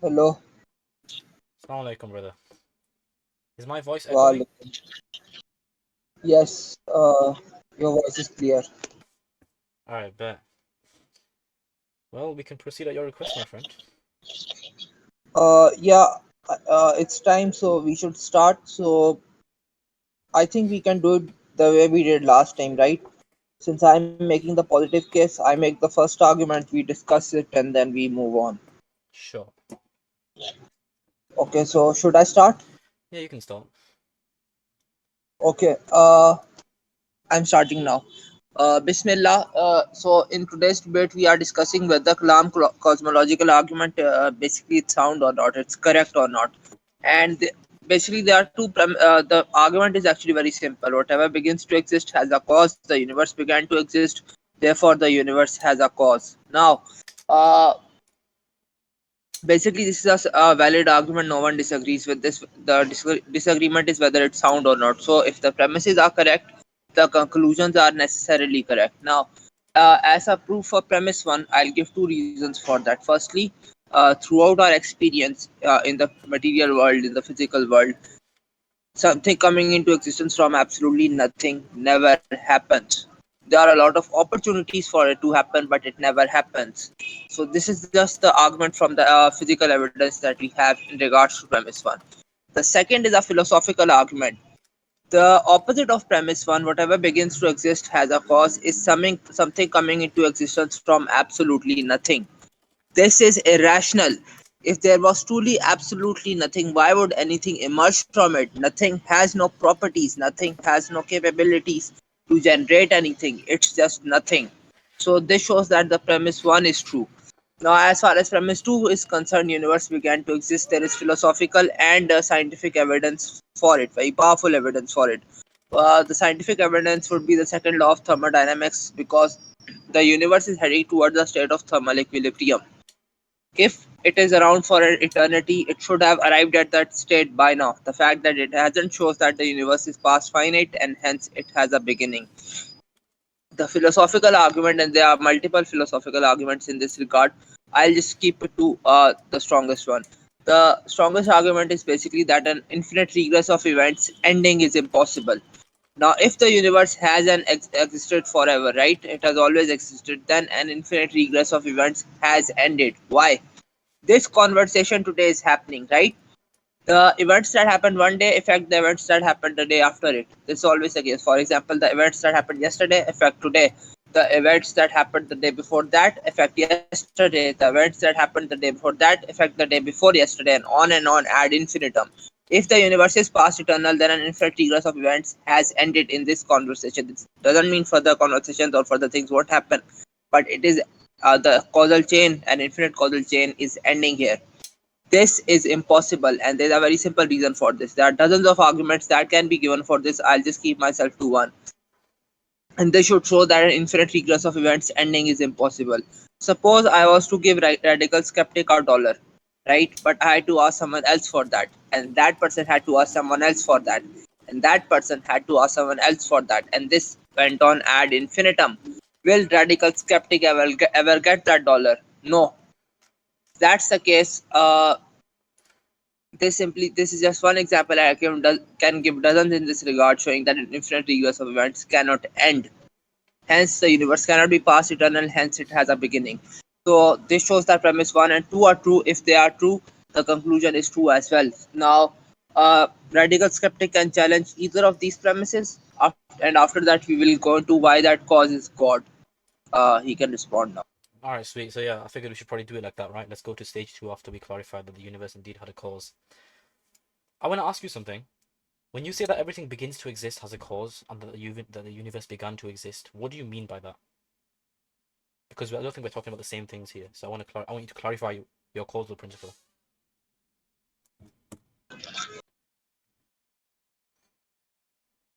Hello. Assalamu alaikum, brother. Is my voice echoing? Walaikum. Yes, your voice is clear. Alright, bet. Well, we can proceed at your request, my friend. Yeah, it's time, so we should start. So I think we can do it the way we did last time, right? Since I'm making the positive case, I make the first argument, we discuss it, and then we move on. Sure. Okay, so should I start? Yeah, you can start. Okay, I'm starting now. Bismillah. So in today's debate, we are discussing whether Kalam cosmological argument basically it's sound or not, it's correct or not. And basically, there are the argument is actually very simple. Whatever begins to exist has a cause. The universe began to exist, therefore the universe has a cause. Now, uh, basically, this is a valid argument. No one disagrees with this. The disagreement is whether it's sound or not. So, if the premises are correct, the conclusions are necessarily correct. Now, as a proof for premise one, I'll give two reasons for that. Firstly, throughout our experience in the material world, in the physical world, something coming into existence from absolutely nothing never happens. There are a lot of opportunities for it to happen, but it never happens. So this is just the argument from the physical evidence that we have in regards to premise one. The second is a philosophical argument. The opposite of premise one, whatever begins to exist has a cause, is something coming into existence from absolutely nothing. This is irrational. If there was truly absolutely nothing, why would anything emerge from it? Nothing has no properties, nothing has no capabilities to generate anything. It's just nothing. So this shows that the premise one is true. Now, as far as premise two is concerned, universe began to exist. There is philosophical and scientific evidence for it, very powerful evidence for it. The scientific evidence would be the second law of thermodynamics because the universe is heading towards a state of thermal equilibrium. If it is around for an eternity, it should have arrived at that state by now. The fact that it hasn't shows that the universe is past finite and hence it has a beginning. The philosophical argument, and there are multiple philosophical arguments in this regard, I'll just keep it to the strongest one. The strongest argument is basically that an infinite regress of events ending is impossible. Now, if the universe has existed forever, right? It has always existed, then an infinite regress of events has ended. Why? This conversation today is happening, right? The events that happened one day affect the events that happened the day after it. This is always the case. For example, the events that happened yesterday affect today. The events that happened the day before that affect yesterday. The events that happened the day before that affect the day before yesterday, and on ad infinitum. If the universe is past eternal, then an infinite regress of events has ended in this conversation. This doesn't mean further conversations or further things won't happen, but it is the causal chain, an infinite causal chain, is ending here. This is impossible, and there's a very simple reason for this. There are dozens of arguments that can be given for this. I'll just keep myself to one. And they should show that an infinite regress of events ending is impossible. Suppose I was to give radical skeptic $1, right? But I had to ask someone else for that, and that person had to ask someone else for that, and that person had to ask someone else for that, and this went on ad infinitum. Will radical skeptic ever get that dollar? No. If that's the case, this is just one example. I can give dozens in this regard, showing that an infinite regress of events cannot end. Hence, the universe cannot be past eternal. Hence, it has a beginning. So this shows that premise one and two are true. If they are true, the conclusion is true as well. Now, radical skeptic can challenge either of these premises, and after that, we will go into why that cause is God. He can respond now. Alright, sweet. So yeah, I figured we should probably do it like that, right? Let's go to stage two after we clarify that the universe indeed had a cause. I want to ask you something. When you say that everything begins to exist has a cause and that the universe began to exist, what do you mean by that? Because I don't think we're talking about the same things here. So I want you to clarify your causal principle.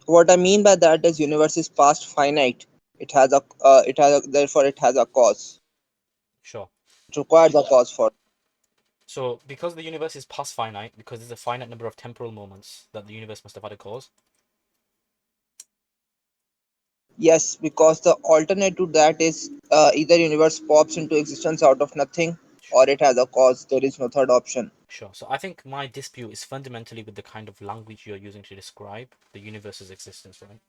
What I mean by that is universe is past finite. Therefore it has a cause. Sure. It requires a cause for. So because the universe is past finite, because there's a finite number of temporal moments that the universe must have had a cause. Yes, because the alternate to that is either universe pops into existence out of nothing, or it has a cause. There is no third option. Sure. So I think my dispute is fundamentally with the kind of language you're using to describe the universe's existence, right?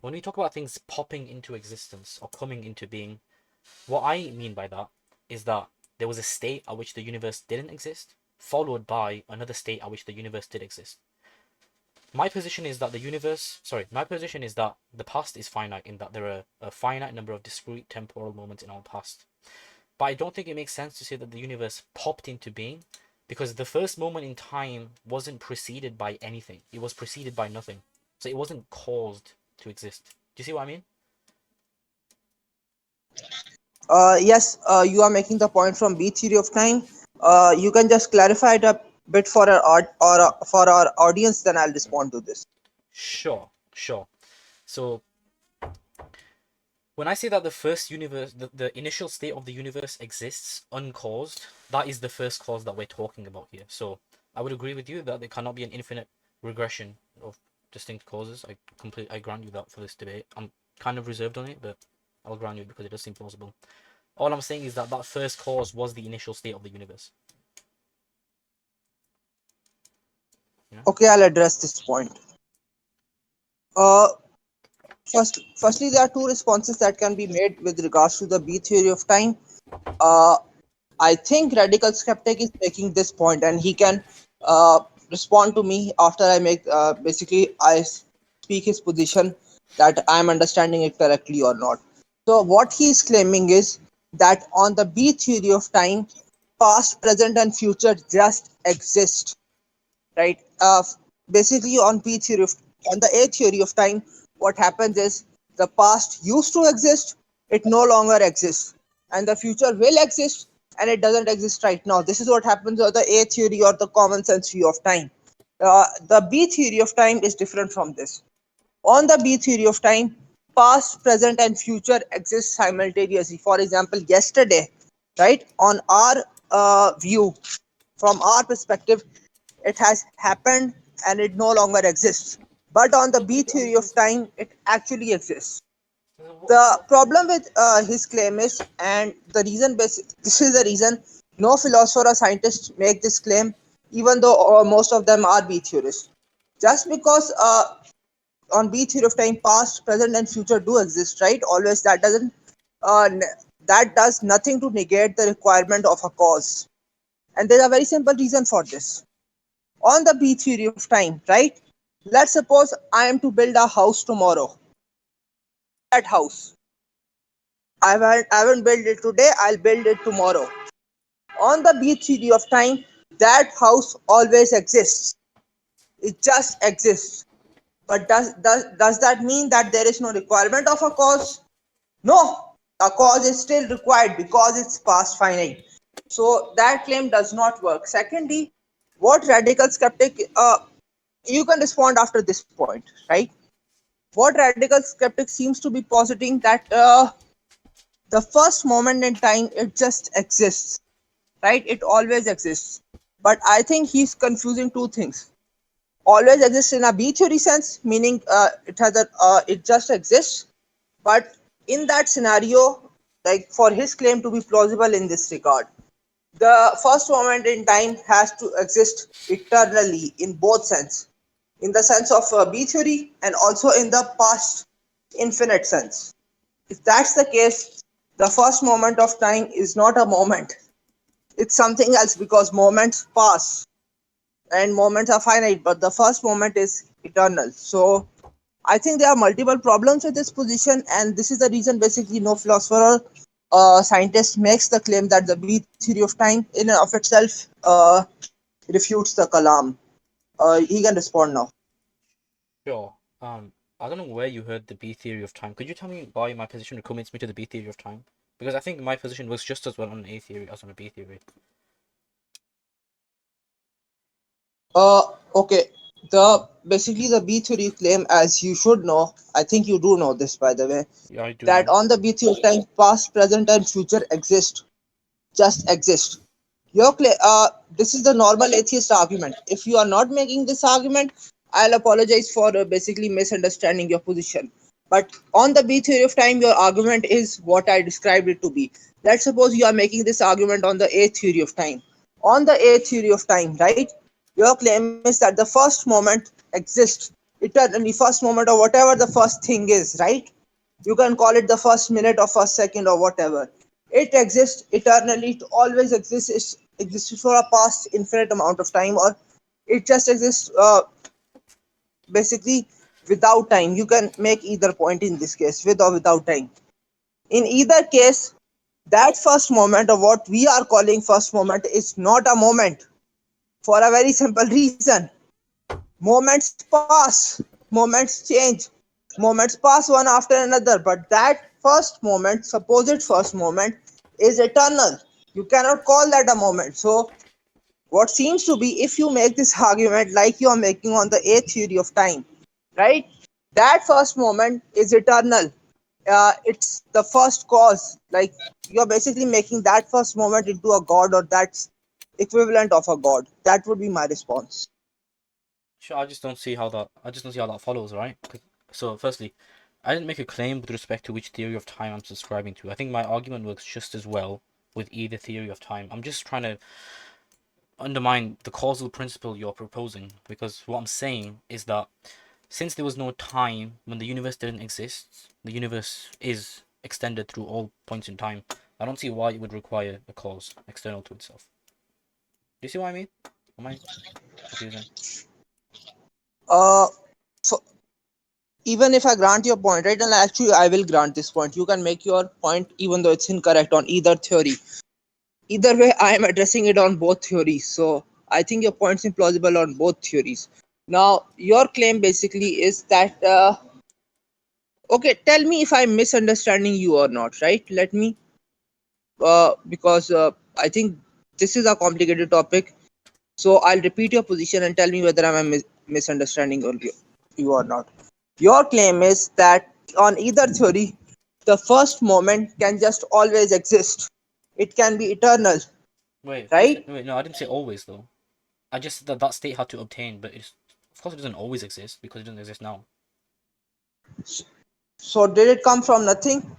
When we talk about things popping into existence or coming into being, what I mean by that is that there was a state at which the universe didn't exist, followed by another state at which the universe did exist. My position is that my position is that the past is finite in that there are a finite number of discrete temporal moments in our past. But I don't think it makes sense to say that the universe popped into being because the first moment in time wasn't preceded by anything. It was preceded by nothing. So it wasn't caused to exist. Do you see what I mean? Yes, you are making the point from B theory of time. You can just clarify it a bit for for our audience, then I'll respond to this. Sure, sure. So when I say that the first universe, the initial state of the universe exists uncaused, that is the first cause that we're talking about here. So I would agree with you that there cannot be an infinite regression of distinct causes. I grant you that for this debate. I'm kind of reserved on it, but I'll grant you because it does seem plausible. All I'm saying is that that first cause was the initial state of the universe. Yeah. Okay, I'll address this point. Uh, firstly, there are two responses that can be made with regards to the B theory of time. Uh, I think radical skeptic is making this point, and he can respond to me after I make basically I speak his position that I'm understanding it correctly or not. So what he is claiming is that on the B theory of time, past, present, and future just exist, right? Basically, on P theory, on the A theory of time, what happens is the past used to exist, it no longer exists, and the future will exist, and it doesn't exist right now. This is what happens on the A theory or the common sense view of time. The B theory of time is different from this. On the B theory of time, past, present, and future exist simultaneously. For example, yesterday, right? On our view, from our perspective, it has happened and it no longer exists. But on the B theory of time, it actually exists. The problem with his claim is, and the reason, this is the reason no philosopher or scientist make this claim, even though most of them are B theorists. Just because on B theory of time, past, present, and future do exist, right? Always that doesn't uh, that does nothing to negate the requirement of a cause. And there's a very simple reason for this. On the B theory of time, right? Let's suppose I am to build a house tomorrow. That house, I haven't built it today. I'll build it tomorrow. On the B theory of time, that house always exists. It just exists. But does that mean that there is no requirement of a cause? No, a cause is still required because it's past finite. So that claim does not work. Secondly, what radical skeptic, you can respond after this point, right? What radical skeptic seems to be positing that the first moment in time it just exists, right? It always exists. But I think he's confusing two things. Always exists in a B theory sense, meaning it just exists. But in that scenario, like for his claim to be plausible in this regard, the first moment in time has to exist eternally in both sense, in the sense of B theory and also in the past infinite sense. If that's the case, the first moment of time is not a moment. It's something else because moments pass and moments are finite, but the first moment is eternal. So I think there are multiple problems with this position, and this is the reason basically no philosopher or scientist makes the claim that the B theory of time in and of itself refutes the Kalam. He can respond now. Sure. I don't know where you heard the B theory of time. Could you tell me why my position commits me to the B theory of time? Because I think my position was just as well on A theory as on a B theory. Okay. The basically the B theory claim, as you should know, I think you do know this by the way, Yeah, I do that know. on the B theory of time, past, present, and future exist, just exist. This is the normal atheist argument. If you are not making this argument, I'll apologize for basically misunderstanding your position. But on the B theory of time, your argument is what I described it to be. Let's suppose you are making this argument on the A theory of time. On the A theory of time, right? Your claim is that the first moment exists eternally, first moment or whatever the first thing is, right? You can call it the first minute or first second or whatever. It exists eternally, it always exists, it exists for a past infinite amount of time, or it just exists basically without time. You can make either point in this case, with or without time. In either case, that first moment, or what we are calling first moment, is not a moment for a very simple reason. Moments pass, moments change, moments pass one after another, but that first moment, supposed first moment, is eternal. You cannot call that a moment. So what seems to be, if you make this argument like you are making on the A theory of time, right? That first moment is eternal. It's the first cause. Like, you're basically making that first moment into a god, or that's equivalent of a god. That would be my response. Sure, I just don't see how that follows, right? So, firstly, I didn't make a claim with respect to which theory of time I'm subscribing to. I think my argument works just as well with either theory of time. I'm just trying to undermine the causal principle you're proposing, because what I'm saying is that since there was no time when the universe didn't exist, the universe is extended through all points in time. I don't see why it would require a cause external to itself. Do you see what I mean? Am I confusing? Uh, so even if I grant your point, right, and actually I will grant this point, you can make your point even though it's incorrect on either theory. Either way, I am addressing it on both theories. So I think your point's implausible on both theories. Now, your claim basically is that, okay, tell me if I'm misunderstanding you or not, right? Let me, because I think this is a complicated topic. So I'll repeat your position and tell me whether I'm misunderstanding you or not. Your claim is that on either theory, the first moment can just always exist. It can be eternal, Wait, who said? right? Wait, no, I didn't say always though. I just said that that state had to obtain, but it's of course it doesn't always exist because it doesn't exist now. So did it come from nothing,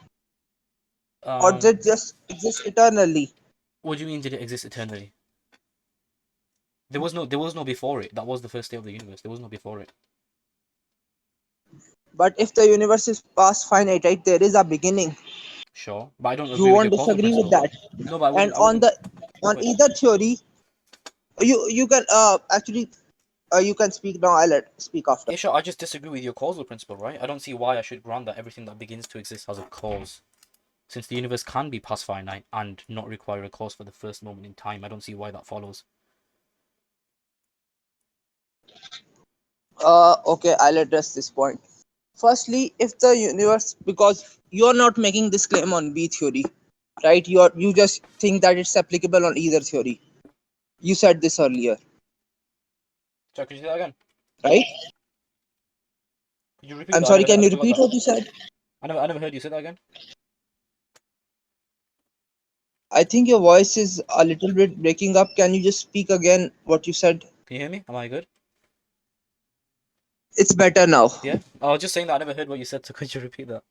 or Um, did it just exist eternally? what do you mean? Did it exist eternally? There was no before it. That was the first state of the universe. There was no before it. But if the universe is past finite, right, there is a beginning. Sure, but I don't You agree with your won't causal disagree with principle. that. No, but I And wouldn't. I wouldn't. on Wait. either theory, you can actually you can speak now. I'll let speak after. Yeah, sure. I just disagree with your causal principle, right? I don't see why I should grant that everything that begins to exist has a cause. Since the universe can be past finite and not require a cause for the first moment in time, I don't see why that follows. Okay, I'll address this point. Firstly, if the universe, because you're not making this claim on B theory, right? You just think that it's applicable on either theory. You said this earlier, So could you say that again? right? Could you repeat I'm that? sorry, I can you never got repeat that. what you said? I never heard you say that again. I think your voice is a little bit breaking up. Can you just speak again what you said? Can you hear me? Am I good? It's better now. Yeah. I was just saying that I never heard what you said. So could you repeat that?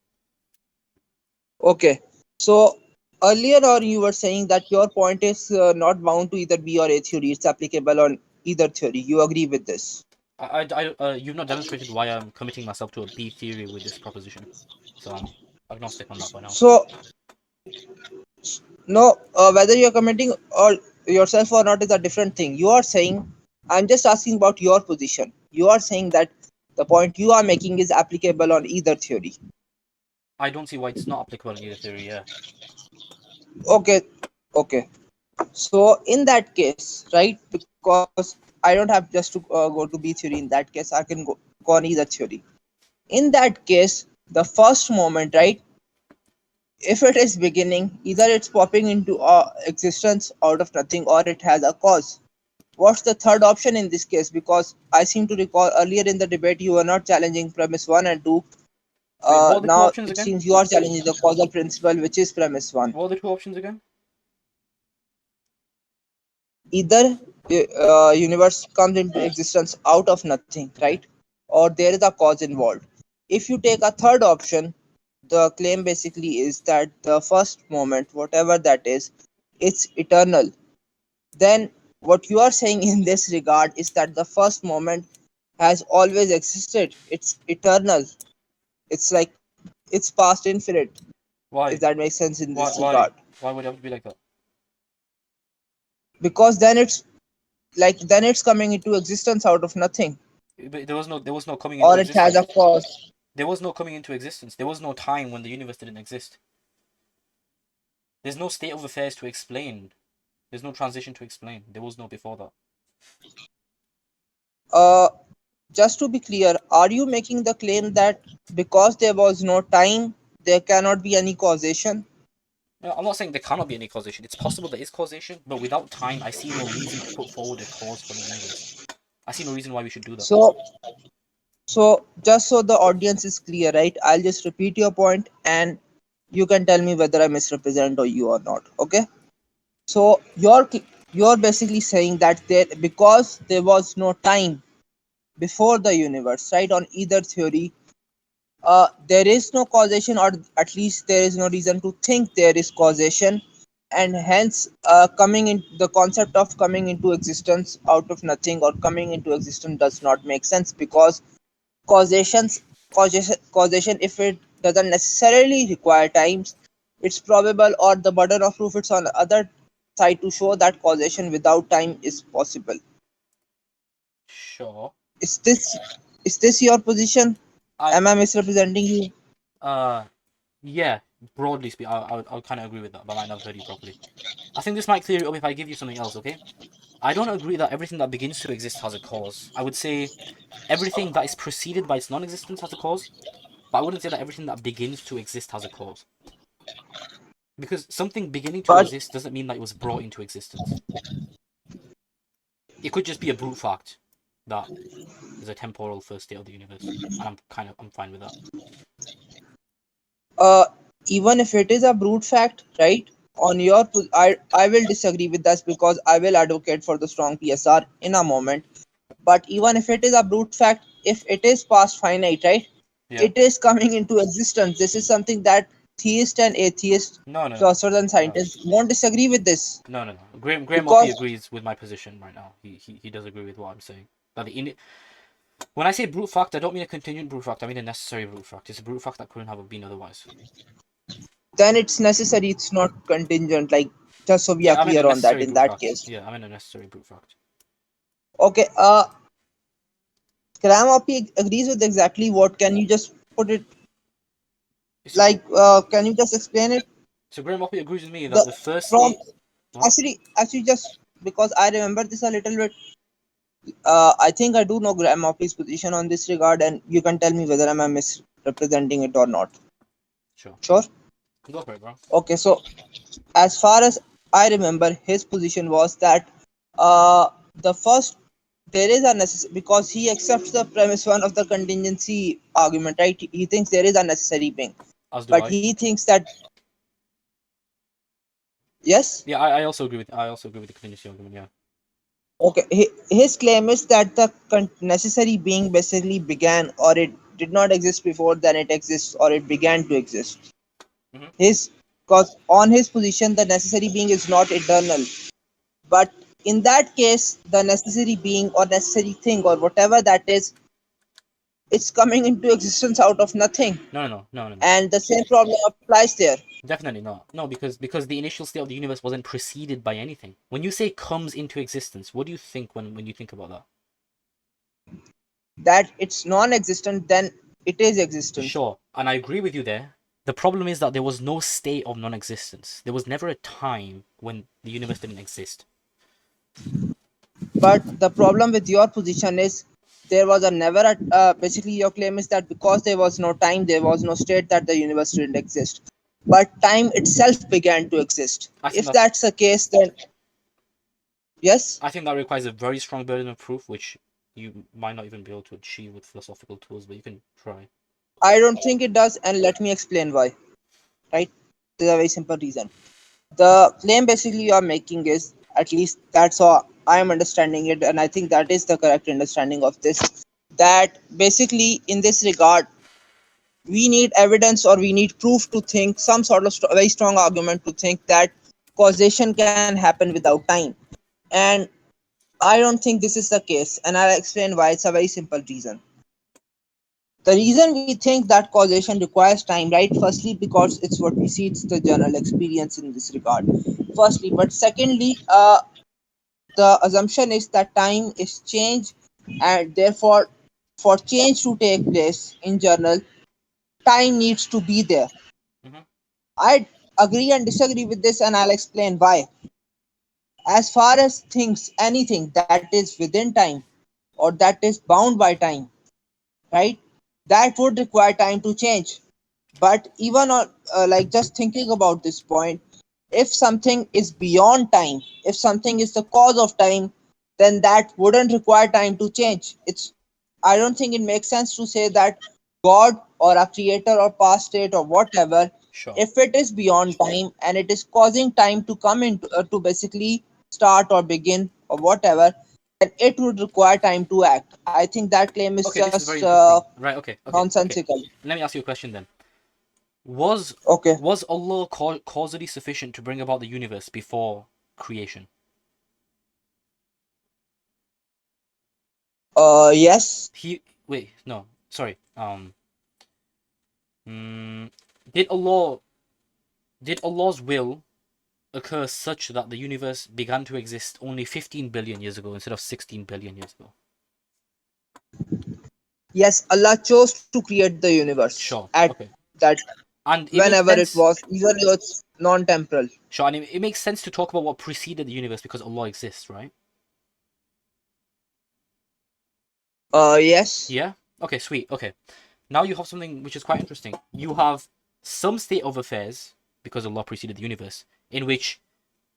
Okay. So earlier on you were saying that your point is not bound to either B or A theory. It's applicable on either theory. You agree with this? You've not demonstrated why I'm committing myself to a B theory with this proposition, so I'm agnostic on that for now. So no, whether you're commenting or yourself or not is a different thing. You are saying, I'm just asking about your position. You are saying that the point you are making is applicable on either theory. I don't see why it's not applicable in either theory. Yeah. Okay, okay. So in that case, right? Because I don't have just to go to B theory. In that case, I can go on either theory. In that case, the first moment, right? If it is beginning, either it's popping into existence out of nothing, or it has a cause. What's the third option in this case? Because I seem to recall earlier in the debate you were not challenging premise one and two. Wait, what are the two Now options it again? seems you are challenging the causal principle, which is premise one. What are the two options again? Either universe comes into existence out of nothing, right, or there is a cause involved. If you take a third option, the claim basically is that the first moment, whatever that is, it's eternal. Then what you are saying in this regard is that the first moment has always existed. It's eternal. It's like it's past infinite, if Why? that makes sense in Why? this regard. Why? Why would it have to be like that? Because then it's like then it's coming into existence out of nothing, But there was no coming into or it has a existence. cause. There was no coming into existence. There was no time when the universe didn't exist. There's no state of affairs to explain. There's no transition to explain. There was no before that. Uh, just to be clear, are you making the claim that because there was no time, there cannot be any causation? No, I'm not saying there cannot be any causation. It's possible there is causation, but without time, I see no reason to put forward a cause for the universe. I see no reason why we should do that. So, so just so the audience is clear, right? I'll just repeat your point, and you can tell me whether I misrepresent or you or not. Okay? So you're basically saying that there because there was no time before the universe, right? On either theory, there is no causation, or at least there is no reason to think there is causation, and hence coming in the concept of coming into existence out of nothing or coming into existence does not make sense, because causations causation, if it doesn't necessarily require times, it's probable, or the burden of proof it's on the other side to show that causation without time is possible. Sure. Is this your position? I Am I misrepresenting you? uh yeah, broadly speaking, I would kind of agree with that, but I might not have heard you properly. I think this might clear it up if I give you something else. Okay. I don't agree that everything that begins to exist has a cause. I would say everything that is preceded by its non-existence has a cause, but I wouldn't say that everything that begins to exist has a cause. Because something beginning to But exist doesn't mean that it was brought into existence. It could just be a brute fact that there's a temporal first state of the universe, and I'm fine with that. uh, even if it is a brute fact, right? On your, I will disagree with that because I will advocate for the strong PSR in a moment. But even if it is a brute fact, if it is past finite, right? Yeah. It is coming into existence. This is something that theist and atheist No, no, no, philosophers and no, scientists won't disagree with this, no. Graham Oppie because agrees with my position right now. He does agree with what I'm saying. That when I say brute fact, I don't mean a contingent brute fact. I mean a necessary brute fact. It's a brute fact that couldn't have been otherwise. then it's necessary. It's not contingent. Like, just so we are Yeah, I mean a clear on that. necessary In brute that fact. case, Yeah, I mean a necessary brute fact. okay. Kramapi agrees with exactly what. Can you just put it So, like? Can you just explain it? so Graham Oppie agrees with me The that the first from state. What? actually just because I remember this a little bit. I think I do know Kramapi's position on this regard, and you can tell me whether am I misrepresenting it or not. Sure. Sure. Go for it, bro. Okay. So as far as I remember, his position was that uh, the first there is a necessary, because he accepts the premise one of the contingency argument, right? He thinks there is a necessary being, As do but I. he thinks that yes. Yeah, I also agree with the contingency argument. Yeah. Okay, his claim is that the necessary being basically began, or it did not exist before, then it exists, or it began to exist. Mm-hmm. His Because on his position, the necessary being is not eternal. But in that case, the necessary being or necessary thing or whatever that is, it's coming into existence out of nothing. No. And the same problem applies there. Definitely not. No, because the initial state of the universe wasn't preceded by anything. When you say comes into existence, what do you think when you think about that? That it's non existent, then it is existent. Sure, and I agree with you there. The problem is that there was no state of non-existence. There was never a time when the universe didn't exist. But the problem with your position is there was a never a, basically your claim is that because there was no time, there was no state, that the universe didn't exist. But time itself began to exist. I think If that's that's the case, then yes. I think that requires a very strong burden of proof, which you might not even be able to achieve with philosophical tools, but you can try. I don't think it does, and let me explain why. Right? There's a very simple reason. The claim basically you are making is, at least that's how I am understanding it, and I think that is the correct understanding of this. That basically, in this regard, we need evidence or we need proof to think some sort of very strong argument to think that causation can happen without time. And I don't think this is the case, and I'll explain why. It's a very simple reason. The reason we think that causation requires time, right? Firstly, because it's what we see, it's the general experience in this regard. Firstly, but secondly, the assumption is that time is change, and therefore, for change to take place in general, time needs to be there. Mm-hmm. I agree and disagree with this, and I'll explain why. As far as things, anything that is within time or that is bound by time, right? That would require time to change. But even on, like just thinking about this point, if something is beyond time, if something is the cause of time, then that wouldn't require time to change. It's I don't think it makes sense to say that God or a creator or past state or whatever, Sure. if it is beyond time and it is causing time to come into to basically start or begin or whatever, then it would require time to act. I think that claim is Okay, this is just very interesting. Right, okay, okay, okay. nonsensical. Let me ask you a question then. Was Okay. was Allah causally sufficient to bring about the universe before creation? Yes. He wait, no, sorry. Mm, did Allah's will occur such that the universe began to exist only 15 billion years ago instead of 16 billion years ago? Yes, Allah chose to create the universe Sure. at Okay. that And it makes whenever it sense. was, even though it's non-temporal. Sure, and it makes sense to talk about what preceded the universe because Allah exists, right? Yes. Yeah. Okay, sweet. Okay. Now you have something which is quite interesting. You have some state of affairs, because Allah preceded the universe, in which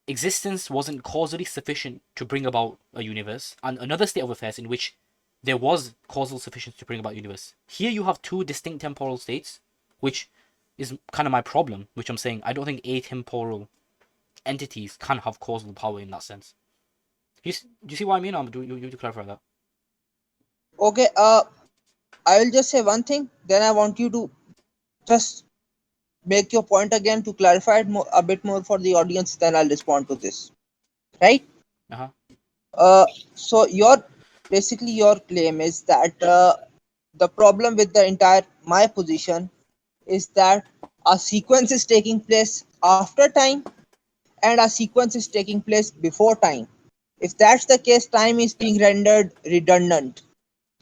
existence wasn't causally sufficient to bring about a universe, and another state of affairs in which there was causal sufficiency to bring about universe. Here you have two distinct temporal states, which is kind of my problem, which I'm saying I don't think atemporal entities can have causal power in that sense. Do you see what I mean? Do you clarify that? Okay. I will just say one thing. Then I want you to just make your point again to clarify it a bit more for the audience. Then I'll respond to this. Right. Uh-huh. So your claim is that the problem with the entire my position is that a sequence is taking place after time and a sequence is taking place before time. If that's the case, time is being rendered redundant.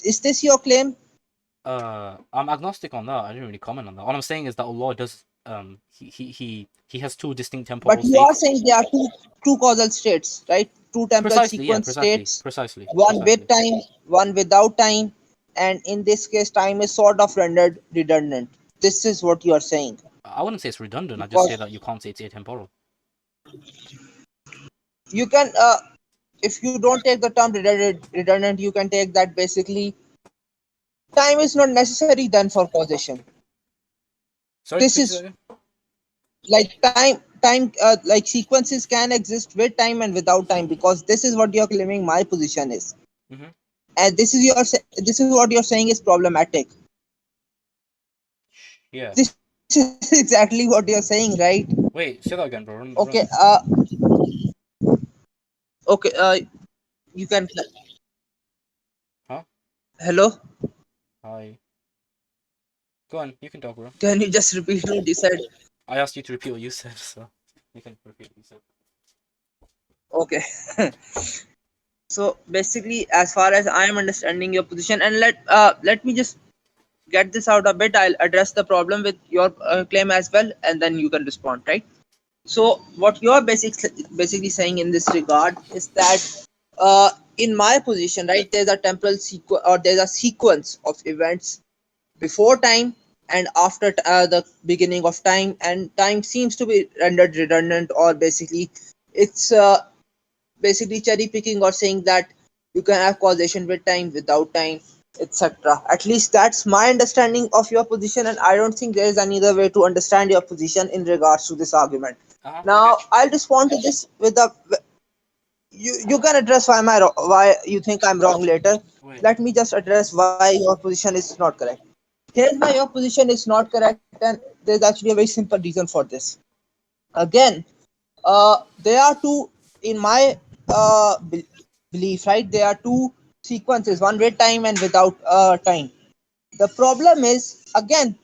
Is this your claim? I'm agnostic on that. I didn't really comment on that. All I'm saying is that Allah does he has two distinct But temporal you are states. saying there are two causal states, right? Two temporal Precisely, yeah, sequence precisely, states, precisely, one with precisely. time, one without time, and in this case, time is sort of rendered redundant. This is what you are saying. I wouldn't say it's redundant. I just say Because that you can't say it's atemporal. you can, if you don't take the term redundant, you can take that basically time is not necessary then for causation. Sorry, This could you say is that again? like time like sequences can exist with time and without time, because this is what you're claiming my position is, Mm-hmm. and this is what you're saying is problematic. Yeah. This is exactly what you're saying, right? Wait, say that again, bro. Okay. Okay, you can. Huh? Hello, Hi. Go on. You can talk, bro. can you just repeat what you said? I asked you to repeat what you said, so you can repeat what you said. Okay. So basically, as far as I am understanding your position, and let me just get this out a bit. I'll address the problem with your claim as well, and then you can respond, right? So what you're basically saying in this regard is that in my position, right, there's a temporal sequence or there's a sequence of events before time and after the beginning of time, and time seems to be rendered redundant, or basically it's basically cherry picking or saying that you can have causation with time, without time, etc. At least that's my understanding of your position, and I don't think there is any other way to understand your position in regards to this argument. Okay. Now I'll respond to this with a you can address why you think I'm wrong later. Wait. Let me just address why your position is not correct. Here's why your position is not correct, and there's actually a very simple reason for this. Again, there are two, in my belief, right? There are two sequences, one with time and without time. The problem is, again,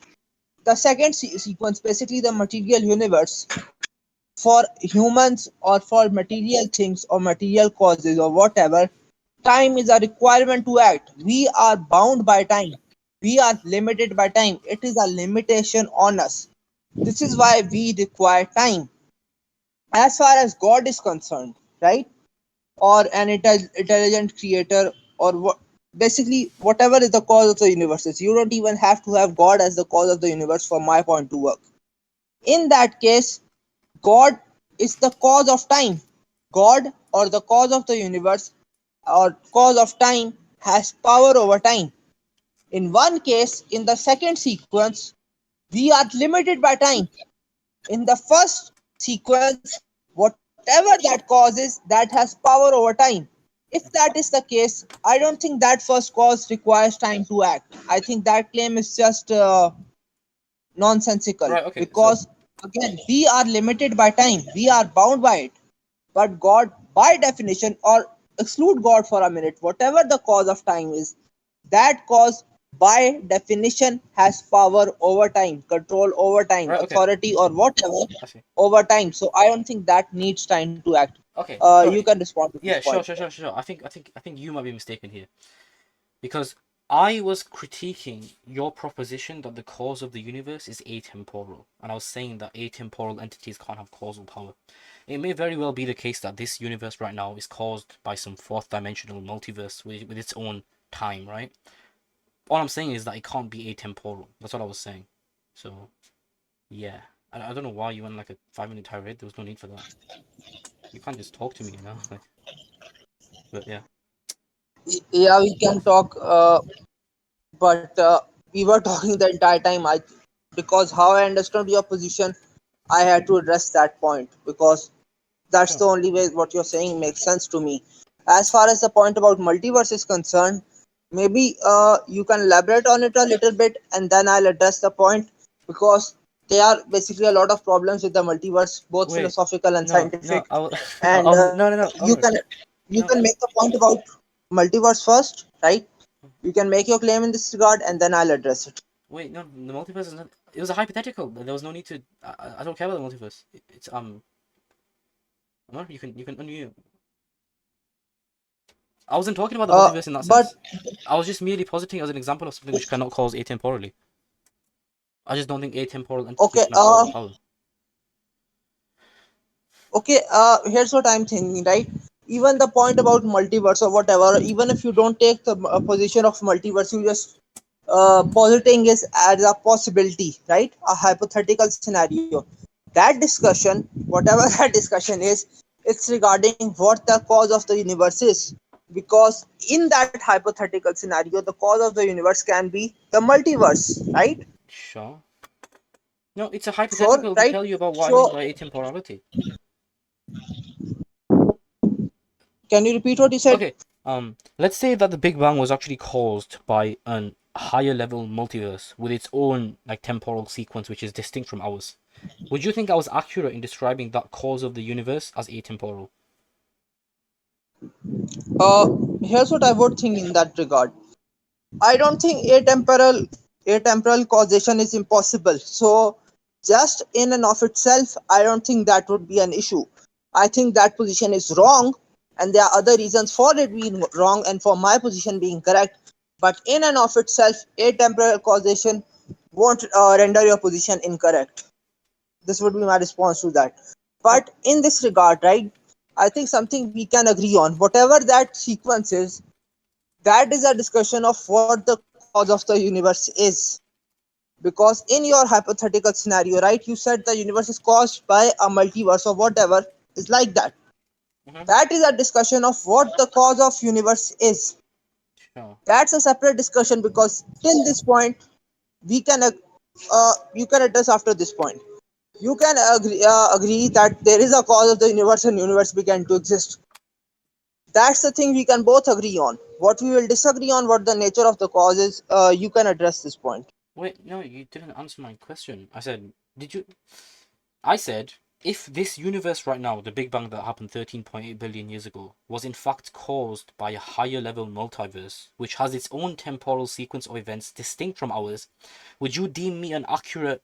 the second sequence, basically the material universe, for humans or for material things or material causes or whatever, time is a requirement to act. We are bound by time. We are limited by time. It is a limitation on us. This is why we require time. As far as God is concerned, right? Or an intelligent creator, or basically whatever is the cause of the universe. You don't even have to have God as the cause of the universe for my point to work. In that case, God is the cause of time. God, or the cause of the universe, or cause of time, has power over time. In one case, in the second sequence, we are limited by time. In the first sequence, whatever that causes, that has power over time. If that is the case, I don't think that first cause requires time to act. I think that claim is just nonsensical, Right. Okay. So because again, we are limited by time, we are bound by it. But God, by definition, or exclude God for a minute, whatever the cause of time is, that cause by definition has power over time, control over time, right. Okay. authority or whatever I see. over time. So I don't think that needs time to act. Okay. You No. can respond to this Yeah. point. Sure. I think you might be mistaken here because I was critiquing your proposition that the cause of the universe is atemporal, and I was saying that atemporal entities can't have causal power. It may very well be the case that this universe right now is caused by some fourth dimensional multiverse with its own time, right? All I'm saying is that it can't be atemporal. That's what I was saying. So, yeah. I don't know why you went like a 5 minute tirade. There was no need for that. You can't just talk to me, you know? Like, but yeah. Yeah, we can talk, but we were talking the entire time. Because how I understood your position, I had to address that point, because that's Sure. the only way what you're saying makes sense to me. As far as the point about multiverse is concerned, maybe you can elaborate on it a little bit, and then I'll address the point, because there are basically a lot of problems with the multiverse, both Wait. philosophical and No, no, scientific. I was, And no, you Omar. can No. make the point about multiverse first, right? You can make your claim in this regard, and then I'll address it. Wait, no, the multiverse is not. It was a hypothetical. There was no need to. I don't care about the multiverse. It's Omar, you can unmute. I wasn't talking about the multiverse in that But sense. I was just merely positing as an example of something which cannot cause atemporally. I just don't think atemporal entities okay, can have causal power. okay, here's what I'm thinking, right? Even the point about multiverse or whatever, even if you don't take the position of multiverse, you just positing is as a possibility, right? A hypothetical scenario. That discussion, whatever that discussion is, it's regarding what the cause of the universe is. Because in that hypothetical scenario, the cause of the universe can be the multiverse, right? Sure. No, it's a Sure, hypothetical to right? tell you about what I mean So, by atemporality. can you repeat what you said? Okay, let's say that the Big Bang was actually caused by an higher level multiverse with its own like temporal sequence, which is distinct from ours. Would you think I was accurate in describing that cause of the universe as atemporal? Uh, Here's what I would think in that regard. I don't think atemporal causation is impossible. So just in and of itself, I don't think that would be an issue. I think that position is wrong, and there are other reasons for it being wrong and for my position being correct. But in and of itself, atemporal causation won't render your position incorrect. This would be my response to that. Oh, But in this regard, right, I think something we can agree on. Whatever that sequence is, that is a discussion of what the cause of the universe is. Because in your hypothetical scenario, right, you said the universe is caused by a multiverse or whatever is like that. mm-hmm. That is a discussion of what the cause of universe is. Sure. That's a separate discussion, because till this point we can you can address after this point. You can agree that there is a cause of the universe and universe began to exist. That's the thing we can both agree on. What we will disagree on, what the nature of the cause is, you can address this point. Wait, no, you didn't answer my question. I said, did you? I said, if this universe right now, the Big Bang that happened 13.8 billion years ago, was in fact caused by a higher level multiverse, which has its own temporal sequence of events distinct from ours, would you deem me an accurate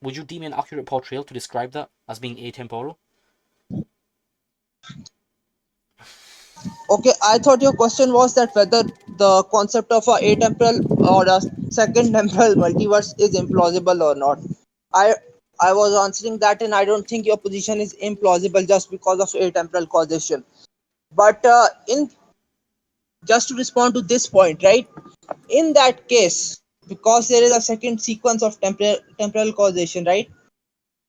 would you deem me an accurate portrayal to describe that as being atemporal? Okay, I thought your question was that whether the concept of a atemporal or a second temporal multiverse is implausible or not. I I was answering that, and I don't think your position is implausible just because of atemporal causation. But in just to respond to this point, right? In that case, because there is a second sequence of temporal causation, right?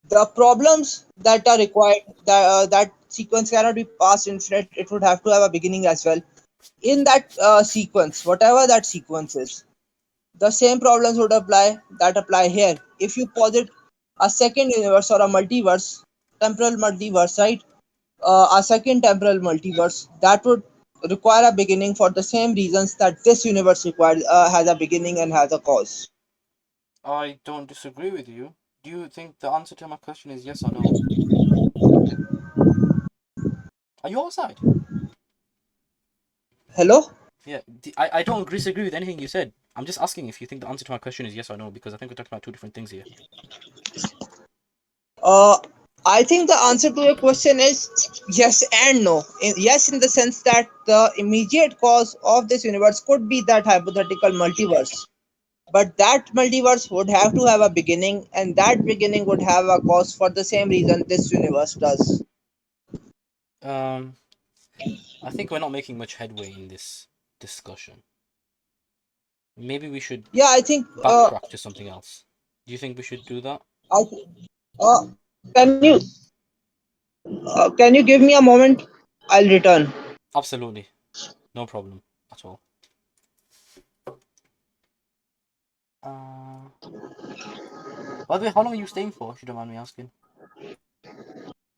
The problems that are required, that sequence cannot be passed infinite. It would have to have a beginning as well. In that sequence, whatever that sequence is, the same problems would apply that apply here. If you posit a second universe or a multiverse, temporal multiverse, right? A second temporal multiverse that would require a beginning for the same reasons that this universe required has a beginning and has a cause. I don't disagree with you. Do you think the answer to my question is yes or no? Are you outside? Hello. Yeah, I don't disagree with anything you said. I'm just asking if you think the answer to my question is yes or no, because I think we're talking about two different things here. Uh, I think the answer to your question is yes and no. Yes, in the sense that the immediate cause of this universe could be that hypothetical multiverse. But that multiverse would have to have a beginning, and that beginning would have a cause for the same reason this universe does. Um, I think we're not making much headway in this discussion. Maybe we should Yeah, I think. backtrack to something else. Do you think we should do that? I, can you give me a moment? I'll return. Absolutely, no problem at all. Uh, by the way, how long are you staying for? If you don't mind me asking.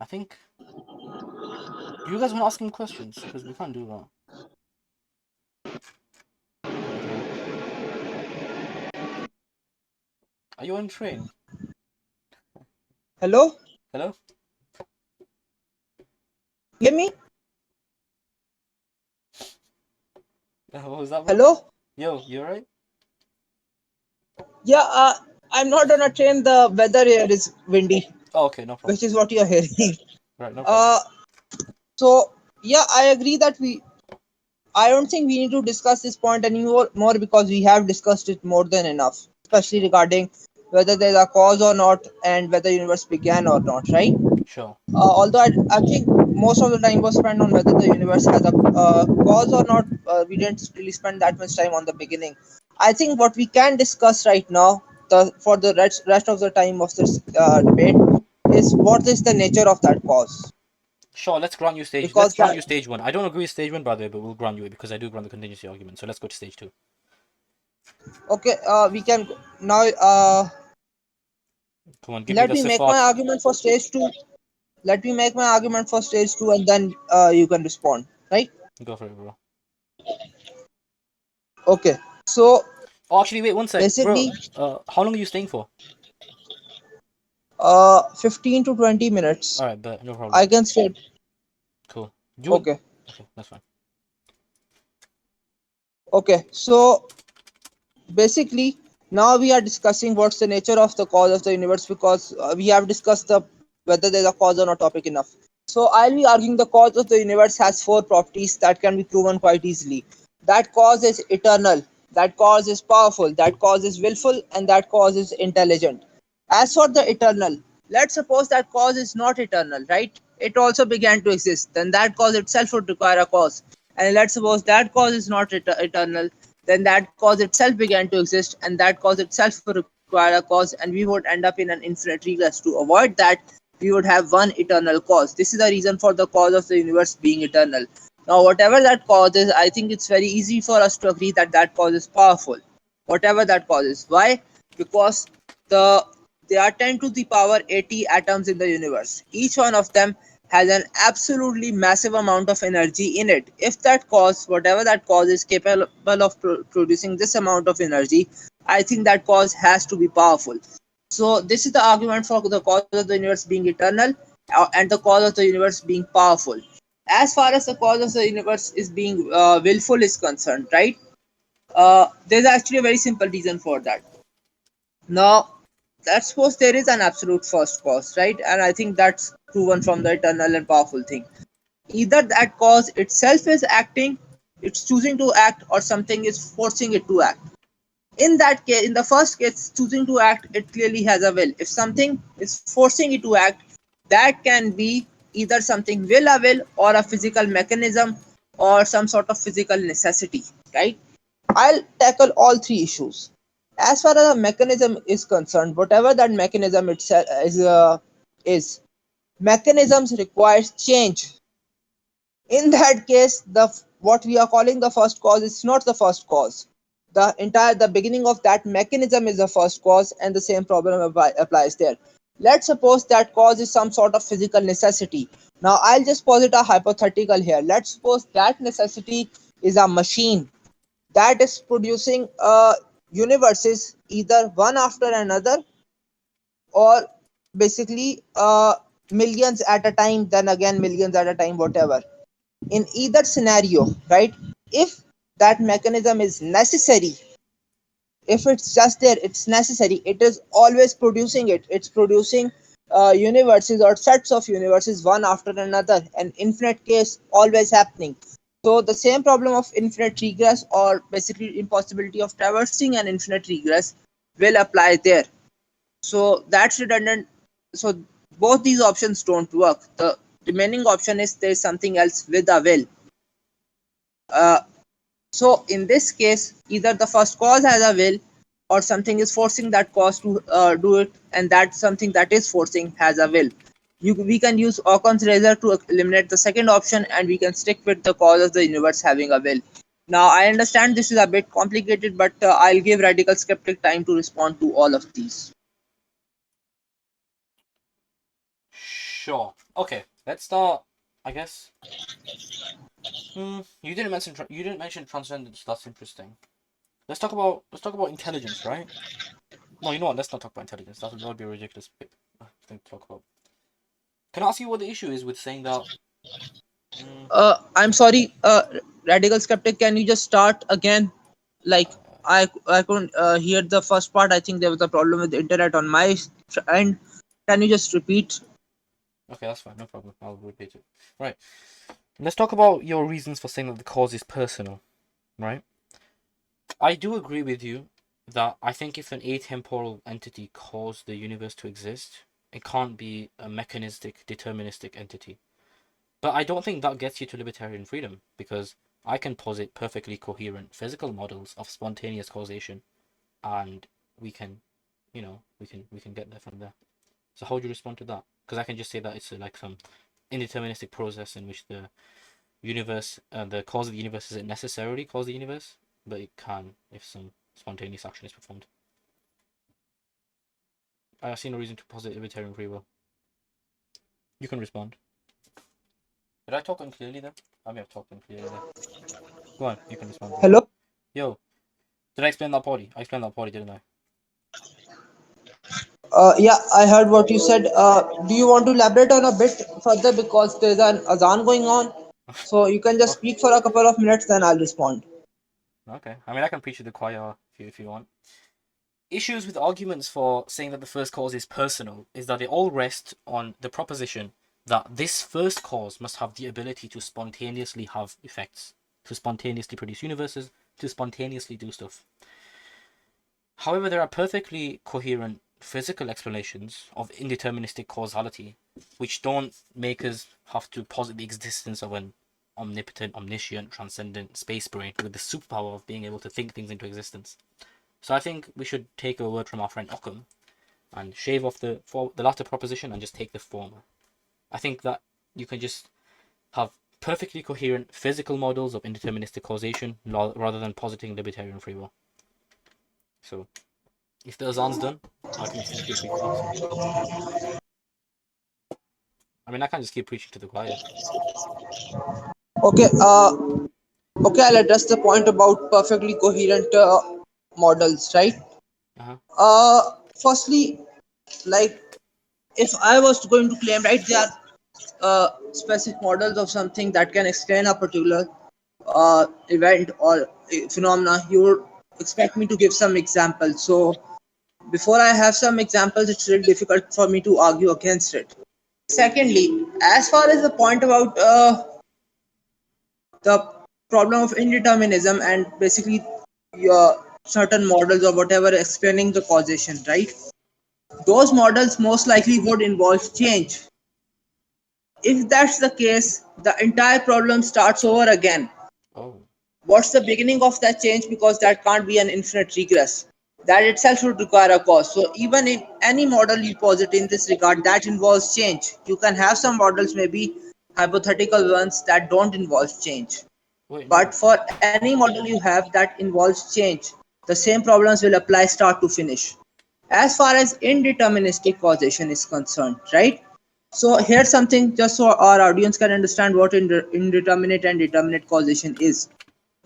I think. Do you guys want to ask him questions? Because we can't do that. Okay. Are you on train? Hello. Hello? Hear me? What was that, bro? Hello. Yo, you alright? Yeah. I'm not on a train. The weather here is windy, Oh, okay, no problem. which is what you're hearing. Right, no problem. Uh. So yeah, I agree that we. I don't think we need to discuss this point anymore more because we have discussed it more than enough, especially regarding whether there's a cause or not and whether universe began or not, right? Sure. Although I think most of the time was spent on whether the universe has a cause or not. We didn't really spend that much time on the beginning. I think what we can discuss right now, for the rest of the time of this debate, is what is the nature of that cause. Sure, let's grant you stage. Let's Because grant that, you stage one. I don't agree with stage one, by the way, but we'll grant you it because I do grant the contingency argument. So let's go to stage two. okay, we can now. Come on, give me Let the me make my sifat. argument for stage two. Let me make my argument for stage two, and then you can respond. Right? Go for it, bro. Okay. So Oh, actually, wait one sec, bro. basically, How long are you staying for? 15 to 20 minutes. All right, but no problem. I can say. Cool. You want? Okay. Okay, that's fine. Okay. So basically, now we are discussing what's the nature of the cause of the universe because we have discussed the whether there's a cause or not topic enough. So I'll be arguing the cause of the universe has four properties that can be proven quite easily. That cause is eternal, that cause is powerful, that cause is willful, and that cause is intelligent. As for the eternal, let's suppose that cause is not eternal, right? It also began to exist. Then that cause itself would require a cause. And let's suppose that cause is not eternal, then that cause itself began to exist, and that cause itself would require a cause, and we would end up in an infinite regress. To avoid that, we would have one eternal cause. This is the reason for the cause of the universe being eternal. Now, whatever that cause is, I think it's very easy for us to agree that that cause is powerful. Whatever that cause is. Why? Because the there are 10 to the power 80 atoms in the universe. Each one of them has an absolutely massive amount of energy in it. If that cause, whatever that cause is capable of producing this amount of energy, I think that cause has to be powerful. So this is the argument for the cause of the universe being eternal and the cause of the universe being powerful. As far as the cause of the universe is being willful is concerned, right? There's actually a very simple reason for that. Now, let's suppose there is an absolute first cause, right? And I think that's proven from the eternal and powerful thing. Either that cause itself is acting, it's choosing to act, or something is forcing it to act. In that case, in the first case, choosing to act, it clearly has a will. If something is forcing it to act, that can be either something will a will or a physical mechanism or some sort of physical necessity, right? I'll tackle all three issues. As far as a mechanism is concerned, whatever that mechanism itself is mechanisms requires change. In that case, the what we are calling the first cause is not the first cause. The beginning of that mechanism is the first cause, and the same problem applies there. Let's suppose that cause is some sort of physical necessity. Now I'll just posit a hypothetical here. Let's suppose that necessity is a machine that is producing universes either one after another, or basically millions at a time, then again millions at a time, whatever. In either scenario, right, if that mechanism is necessary, if it's just there, it's necessary, it is always producing it, it's producing universes or sets of universes one after another, an infinite case always happening. So the same problem of infinite regress, or basically impossibility of traversing an infinite regress, will apply there. So that's redundant. So both these options don't work. The remaining option is there's something else with a will. uh, so in this case, either the first cause has a will, or something is forcing that cause to do it, and that something that is forcing has a will. We can use Occam's razor to eliminate the second option, and we can stick with the cause of the universe having a will. Now, I understand this is a bit complicated, but I'll give Radical Skeptic time to respond to all of these. Sure. Okay, let's start. I guess. You didn't mention transcendence. That's interesting. Let's talk about intelligence, right? No, you know what? Let's not talk about intelligence. That would be a ridiculous thing to talk about. Can I ask you what the issue is with saying that? Mm, I'm sorry, Radical Skeptic, can you just start again? Like, I couldn't hear the first part. I think there was a problem with the internet on my end. Can you just repeat? okay, that's fine. No problem. I'll repeat it. Right. Let's talk about your reasons for saying that the cause is personal. Right. I do agree with you that I think if an atemporal entity caused the universe to exist, it can't be a mechanistic, deterministic entity. But I don't think that gets you to libertarian freedom, because I can posit perfectly coherent physical models of spontaneous causation, and we can, we can get there from there. So how would you respond to that? Because I can just say that it's like some indeterministic process in which the universe, the cause of the universe isn't necessarily cause the universe, but it can if some spontaneous action is performed. I see no reason to posit libertarian free will. You can respond. Did I talk unclearly there? I may have talked unclearly there. Go on, you can respond, bro. Hello. Yo, did I explain that party? I explained that party, didn't I? Yeah, I heard what you said. Do you want to elaborate on a bit further, because there's an azan going on? So you can just Oh, speak for a couple of minutes, then I'll respond. okay. I mean, I can preach to the choir if you want. Issues with arguments for saying that the first cause is personal is that they all rest on the proposition that this first cause must have the ability to spontaneously have effects, to spontaneously produce universes, to spontaneously do stuff. However, there are perfectly coherent physical explanations of indeterministic causality, which don't make us have to posit the existence of an omnipotent, omniscient, transcendent space brain with the superpower of being able to think things into existence. So I think we should take a word from our friend Occam and shave off the latter proposition and just take the former. I think that you can just have perfectly coherent physical models of indeterministic causation rather than positing libertarian free will. So if the azan's done, I can just keep preaching. So I mean, I can't just keep preaching to the choir. Okay. Okay. I'll address the point about perfectly coherent models, right? Firstly, like if I was going to claim, right, there are specific models of something that can explain a particular event or phenomena, you would expect me to give some examples. So before I have some examples, it's really difficult for me to argue against it. Secondly, as far as the point about the problem of indeterminism and basically your certain models or whatever explaining the causation, right? Those models most likely would involve change. If that's the case, the entire problem starts over again. Oh. What's the beginning of that change? Because that can't be an infinite regress. That itself would require a cause. So even in any model you posit in this regard, that involves change. You can have some models, maybe hypothetical ones, that don't involve change. Wait, But no. for any model you have that involves change, the same problems will apply start to finish. As far as indeterministic causation is concerned, right? So here's something just so our audience can understand what indeterminate and determinate causation is.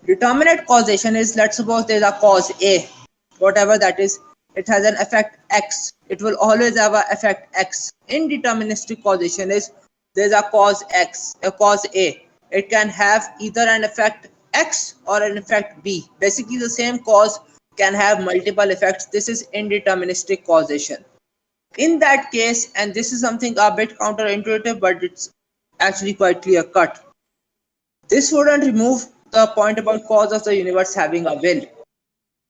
Determinate causation is, let's suppose there's a cause A, whatever that is, it has an effect X. It will always have an effect X. Indeterministic causation is there's a cause X, a cause A. It can have either an effect X or an effect B. Basically, the same cause can have multiple effects. This is indeterministic causation. In that case, and this is something a bit counterintuitive, but it's actually quite clear cut. This wouldn't remove the point about cause of the universe having a will,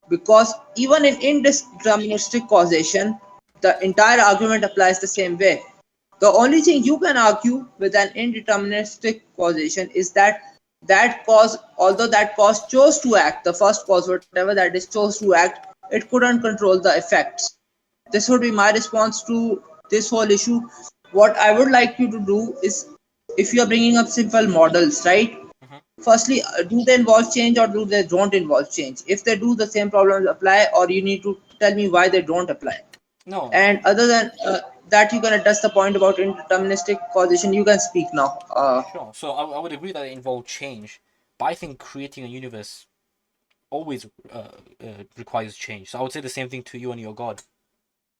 because even in indeterministic causation, the entire argument applies the same way. The only thing you can argue with an indeterministic causation is that that cause, although that cause chose to act, the first cause, whatever that is, chose to act, it couldn't control the effects. This would be my response to this whole issue. What I would like you to do is, if you are bringing up simple models, right? Hmm. Firstly, do they involve change or do they don't involve change? If they do, the same problems apply, or you need to tell me why they don't apply. No. And other than that, you can address the point about indeterministic causation. You can speak now. Sure. So I would agree that it involved change, but I think creating a universe always requires change. So I would say the same thing to you and your God.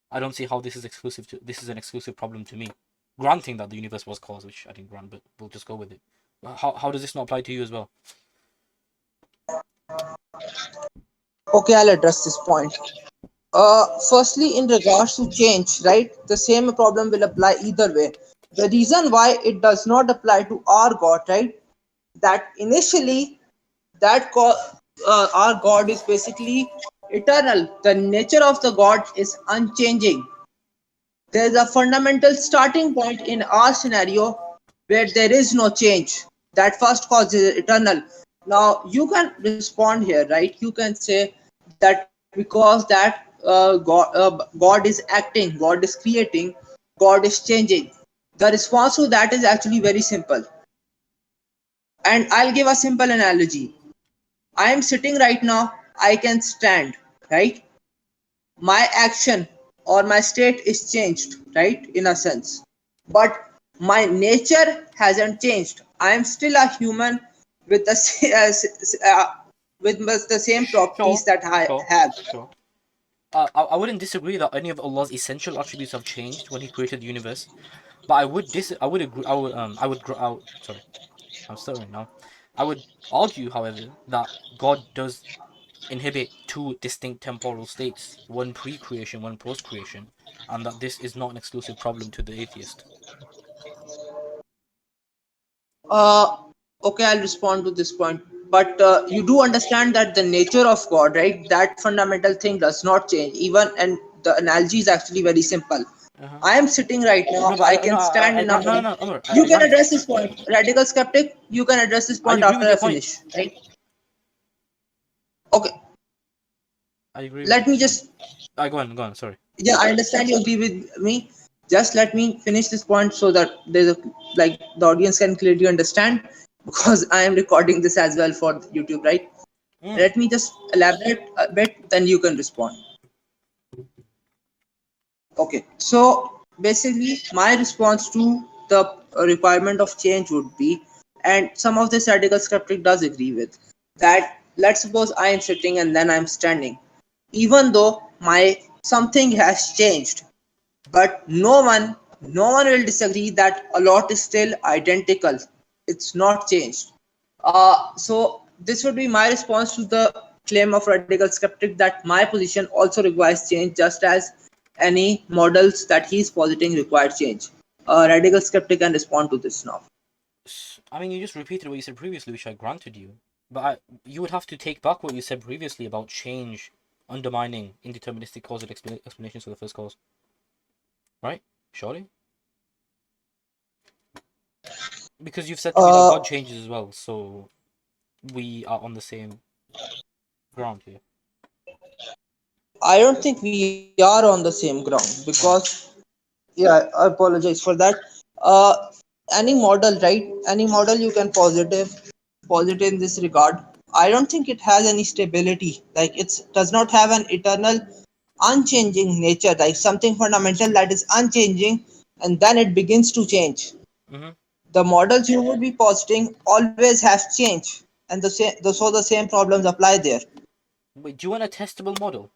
I don't see how this is exclusive to this is an exclusive problem to me. Granting that the universe was caused, which I didn't grant, but we'll just go with it. How does this not apply to you as well? Okay, I'll address this point. Firstly, in regards to change, right, the same problem will apply either way. The reason why it does not apply to our God, right, that initially our God is basically eternal. The nature of the God is unchanging. There is a fundamental starting point in our scenario where there is no change. That first cause is eternal. Now you can respond here, right? You can say that because that God is acting, God is creating, God is changing. The response to that is actually very simple. And I'll give a simple analogy. I am sitting right now, I can stand, right? My action or my state is changed, right, in a sense. But my nature hasn't changed. I am still a human with the with the same properties Sure, that I sure, have. sure. I wouldn't disagree that any of Allah's essential attributes have changed when He created the universe, but I would agree sorry, I'm stuttering now. I would argue, however, that God does inhibit two distinct temporal states, one pre-creation, one post-creation, and that this is not an exclusive problem to the atheist. Uh, okay, I'll respond to this point. But you do understand that the nature of God, right? That fundamental thing does not change. Even, and the analogy is actually very simple. Uh-huh. I am sitting right now. No, but I no, can stand in a no, no, room. no, Amr, You I can grant. address this point. Radical skeptic, you can address this I point agree after with I your point. finish, right? Okay, I agree with let your me point. just, Go on. Sorry. yeah, I understand you agree with me. Just let me finish this point so that there's a, like, the audience can clearly understand, because I am recording this as well for YouTube, right? Mm. Let me just elaborate a bit, then you can respond. Okay, so basically, my response to the requirement of change would be, and some of this radical skeptic does agree with, that let's suppose I am sitting and then I'm standing. Even though my something has changed, but no one will disagree that a lot is still identical. It's not changed. So this would be my response to the claim of radical skeptic that my position also requires change, just as any models that he's positing require change. A radical skeptic can respond to this now. I mean, you just repeated what you said previously, which I granted you. But you would have to take back what you said previously about change undermining indeterministic causal explanations for the first cause. Right? Surely? Because you've said to me that Uh, God changes as well, so we are on the same ground here. I don't think we are on the same ground because, Why? yeah, I apologize for that. Uh, any model, right? Any model you can posit in this regard. I don't think it has any stability. Like it does not have an eternal, unchanging nature. Like something fundamental that is unchanging, and then it begins to change. Mm-hmm. The models you would be positing always have change, and so the same problems apply there. Wait, do you want a testable model?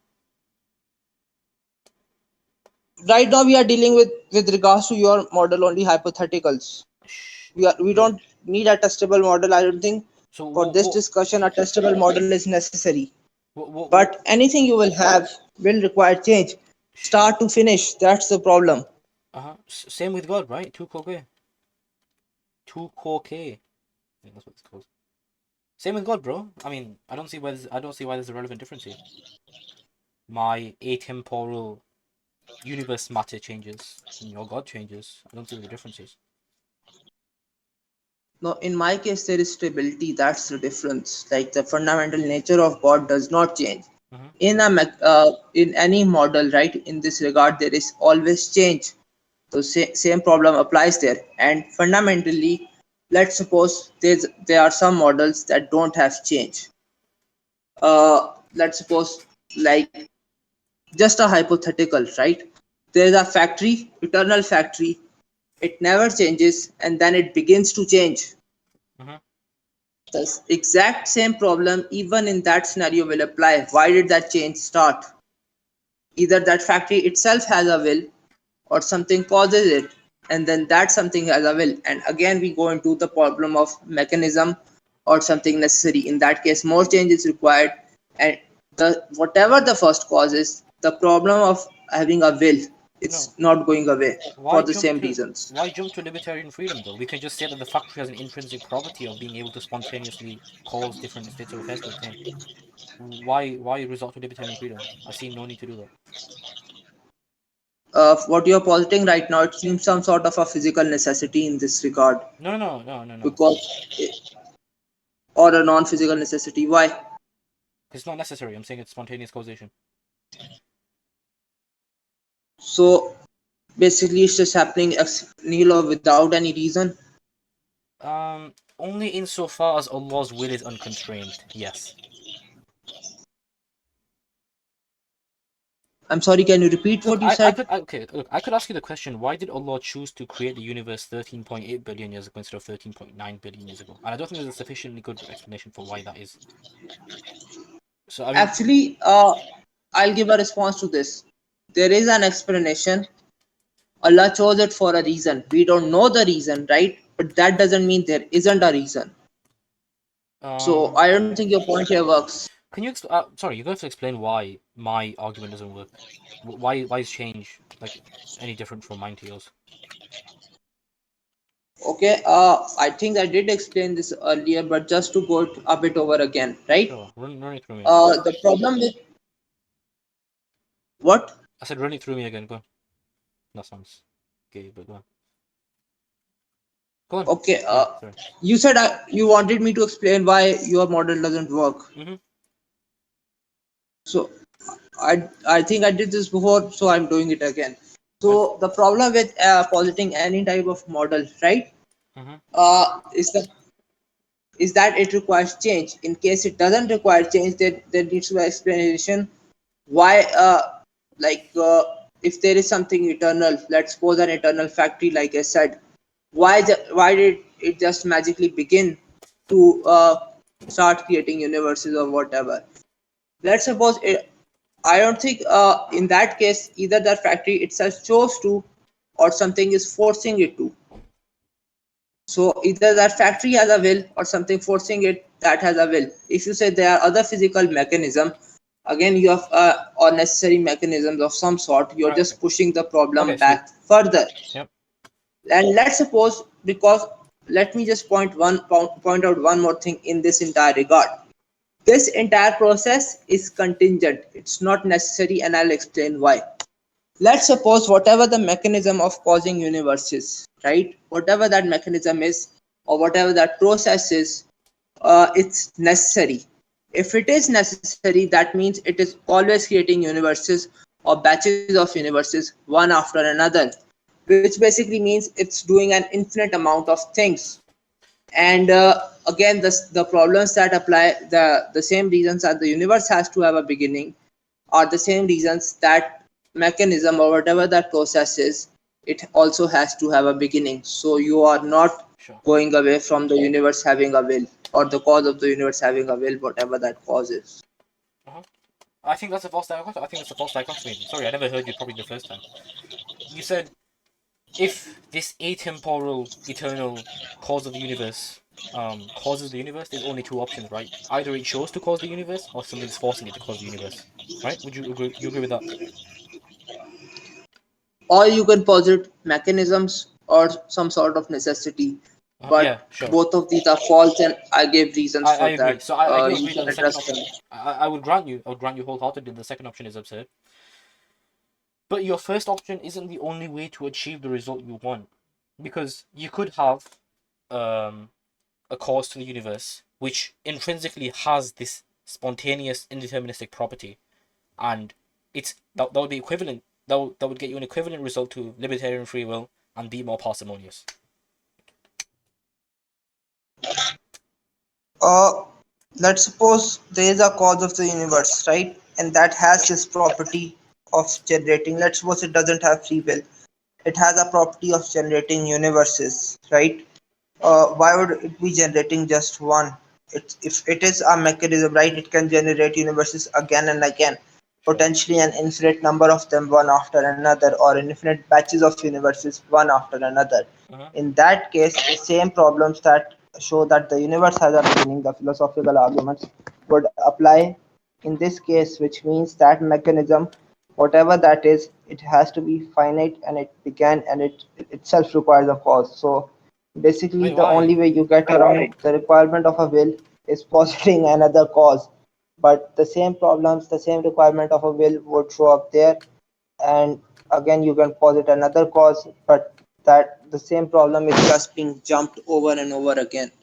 Right now we are dealing with regards to your model only hypotheticals. Shh. We don't need a testable model. I don't think So for what? this discussion a testable model is necessary, What? but anything you will have will require change, Sure. start to finish. That's the problem. Uh-huh. Same with God, right? Two core K. Two core K. I think that's what it's called. Same with God, bro. I mean, I don't see why there's a relevant difference here. My atemporal universe matter changes, and your God changes. I don't see what the difference is. No, in my case there is stability. That's the difference. Like the fundamental nature of God does not change. Mm-hmm. In any model, right, in this regard there is always change. So same problem applies there. And fundamentally, let's suppose there are some models that don't have change. Let's suppose, like, just a hypothetical, right? There is a factory, eternal factory. It never changes, and then it begins to change. Mm-hmm. The exact same problem, even in that scenario, will apply. Why did that change start? Either that factory itself has a will, or something causes it, and then that something has a will. And again we go into the problem of mechanism or something necessary. In that case more change is required, and the whatever the first cause is, the problem of having a will, it's No. not going away for Why the jump same to reasons. why jump to libertarian freedom though? We can just say that the factory has an intrinsic property of being able to spontaneously cause different states of affairs to obtain. Why resort to libertarian freedom? I see no need to do that. What you're positing right now, it seems some sort of a physical necessity in this regard, No. because or a non-physical necessity. Why? It's not necessary. I'm saying it's spontaneous causation. So basically it's just happening ex nihilo without any reason. Only insofar as Allah's will is unconstrained. Yes. I'm sorry, can you repeat Look, what you said? okay, look, I could ask you the question, why did Allah choose to create the universe 13.8 billion years ago instead of 13.9 billion years ago? And I don't think there's a sufficiently good explanation for why that is. So, I mean, Actually, I'll give a response to this. There is an explanation. Allah chose it for a reason. We don't know the reason, right? But that doesn't mean there isn't a reason. So I don't think your point here works. can you, sorry, you're going to have to explain why my argument doesn't work. Why is change, like, any different from mine to yours? Okay, I think I did explain this earlier, but just to go a bit over again, right? Sure, run it through me again. The problem with what? I said run it through me again, go on. That sounds gay, but go on. Go on. Okay, Yeah, sorry. you said you wanted me to explain why your model doesn't work. Mm-hmm. So I think I did this before, so I'm doing it again. Good. So the problem with positing any type of model, right? Mm-hmm. Is that it requires change. In case it doesn't require change, there needs to be explanation why. Like if there is something eternal, let's suppose an eternal factory, like I said, why did it just magically begin to start creating universes or whatever? Let's suppose I don't think in that case either the factory itself chose to or something is forcing it to. So either that factory has a will or something forcing it that has a will. If you say there are other physical mechanism, again you have unnecessary mechanisms of some sort. You're Right. Okay. just pushing the problem Okay. Sweet. back further. Yep. And let's suppose, because let me just point out one more thing in this entire regard. This entire process is contingent. It's not necessary, and I'll explain why. Let's suppose whatever the mechanism of causing universe is, right? Whatever that mechanism is, or whatever that process is, it's necessary. If it is necessary, that means it is always creating universes or batches of universes one after another, which basically means it's doing an infinite amount of things. And again, the problems that apply, the same reasons that the universe has to have a beginning are the same reasons that mechanism or whatever that process is, it also has to have a beginning. So you are not Sure. going away from the universe having a will, or the cause of the universe having a will, whatever that cause is. Uh-huh. I think that's a false dichotomy. I think that's a false dichotomy. Sorry, I never heard you probably the first time. You said if this atemporal, eternal cause of the universe causes the universe, there's only two options, right? Either it chose to cause the universe, or something's forcing it to cause the universe, right? Would you agree? You agree with that? Or you can posit mechanisms or some sort of necessity, Yeah, but sure. both of these are false, and I gave reasons I for agree. that. So I do You agree that can the second address them. option, I would grant you, wholeheartedly the second option is absurd. But your first option isn't the only way to achieve the result you want, because you could have um a cause to the universe which intrinsically has this spontaneous indeterministic property, and that would be equivalent. That would get you an equivalent result to libertarian free will and be more parsimonious. Uh, let's suppose there is a cause of the universe, right? And that has this property of generating. Let's suppose it doesn't have free will. It has a property of generating universes, right? Why would it be generating just one? If it is a mechanism, right, it can generate universes again and again, Sure. potentially an infinite number of them one after another, or infinite batches of universes one after another. Uh-huh. In that case, the same problems that show that the universe has a beginning, the philosophical arguments, would apply in this case, which means that mechanism, whatever that is, it has to be finite, and it began, and it itself requires a cause. So basically, Wait, the why? only way you get around the requirement of a will is positing another cause. But the same problems, the same requirement of a will would show up there, and again you can posit another cause, but that the same problem is just being jumped over and over again. Yeah,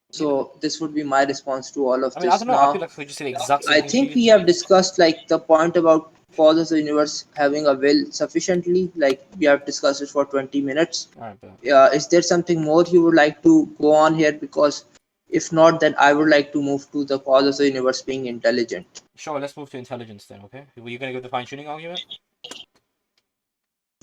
but So this would be my response to all of I mean, I don't this. know. I feel Now, like if we just say the exact same I thing to think you. we have discussed like the point about causes of the universe having a will sufficiently. Like we have discussed it for 20 minutes. All right, but Is there something more you would like to go on here? Because if not, then I would like to move to the cause of the universe being intelligent. sure. Let's move to intelligence then. Okay. Were you gonna give the fine tuning argument?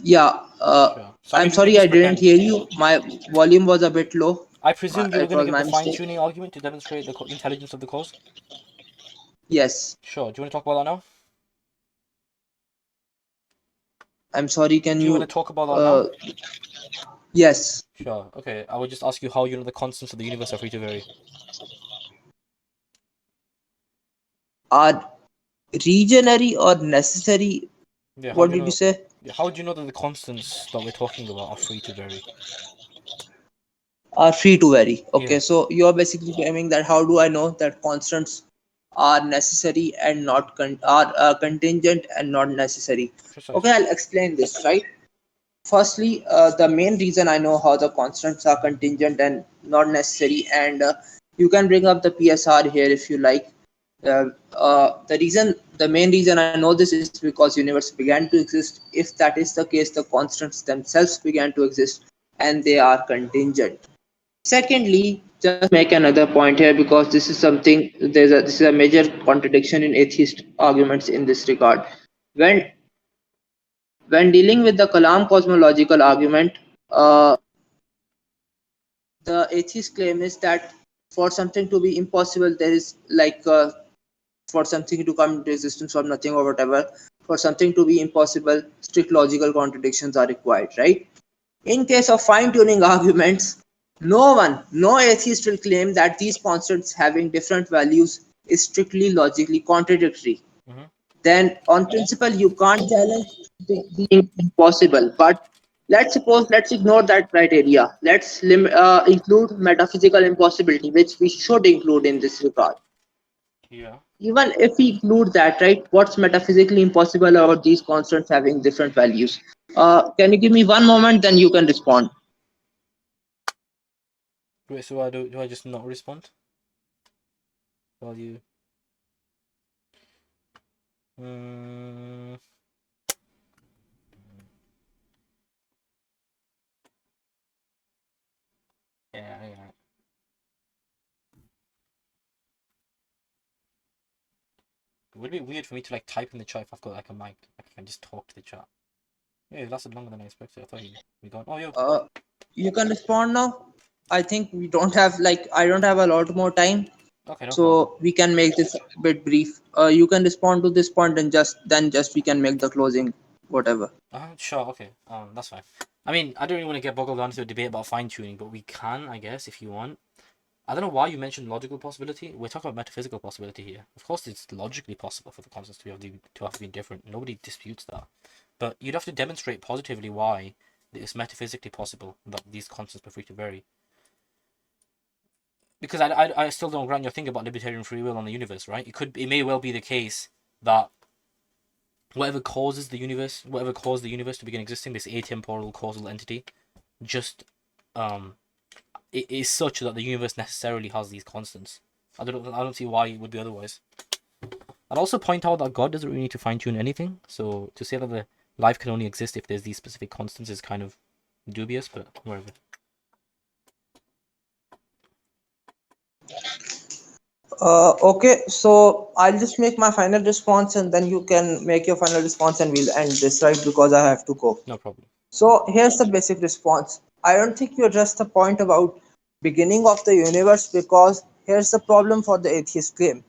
Yeah, Sure. So I'm I'm gonna give you sorry this I didn't pretend. hear you. My volume was a bit low. I presumed you were It gonna was give my the fine mistake. tuning argument to demonstrate the intelligence of the cause. Yes, Sure. Do you want to talk about that now? I'm sorry. Can Do you want you? to talk about that now? Uh, yes. Sure. Okay. I will just ask you how you know the constants of the universe are free to vary. Are regionary or necessary? Yeah. How What do you did you know? say? Yeah, how do you know that the constants that we're talking about are free to vary? Are free to vary. Yeah. Okay, so you're basically claiming that how do I know that constants are necessary and not are contingent and not necessary? Okay, Precisely. I'll explain this, right? Firstly, the main reason I know how the constants are contingent and not necessary, and you can bring up the PSR here if you like. The main reason I know this is because universe began to exist. If that is the case, the constants themselves began to exist, and they are contingent. Secondly, just make another point here, because this is something, this is a major contradiction in atheist arguments in this regard. When when dealing with the Kalam cosmological argument, uh, the atheist claim is that for something to be impossible, there is like for something to come into existence from nothing or whatever, for something to be impossible, strict logical contradictions are required, right? In case of fine-tuning arguments, no atheist will claim that these constants having different values is strictly logically contradictory. Mm-hmm. Then on principle you can't challenge the impossible. But let's ignore that criteria. Include metaphysical impossibility, which we should include in this regard. Yeah. Even if we include that, right, what's metaphysically impossible about these constants having different values? Can you give me one moment, then you can respond. Wait, so do I just not respond while you? Mm, yeah, yeah. It would be weird for me to like type in the chat if I've got like a mic. Like, I can just talk to the chat. Yeah, it lasted longer than I expected. I thought he'd be gone. Oh, yo. uh, you can respond now. I think we don't have like I don't have a lot more time, Okay, no problem. so we can make this a bit brief. You can respond to this point and just we can make the closing whatever. Sure. Okay. That's fine. I mean, I don't really want to get boggled down into a debate about fine tuning, but we can, I guess, if you want. I don't know why you mentioned logical possibility. We're talking about metaphysical possibility here. Of course, it's logically possible for the constants to have to be different. Nobody disputes that. But you'd have to demonstrate positively why it's metaphysically possible that these constants are free to vary. Because I still don't grant your thing about libertarian free will on the universe, right? It may well be the case that whatever causes the universe, whatever caused the universe to begin existing, this atemporal causal entity, just it is such that the universe necessarily has these constants. I don't see why it would be otherwise. I'd also point out that God doesn't really need to fine tune anything. So to say that the life can only exist if there's these specific constants is kind of dubious, but whatever. Okay, so I'll just make my final response and then you can make your final response and we'll end this, right? Because I have to go. No problem. So here's the basic response. I don't think you addressed the point about beginning of the universe, because here's the problem for the atheist claim.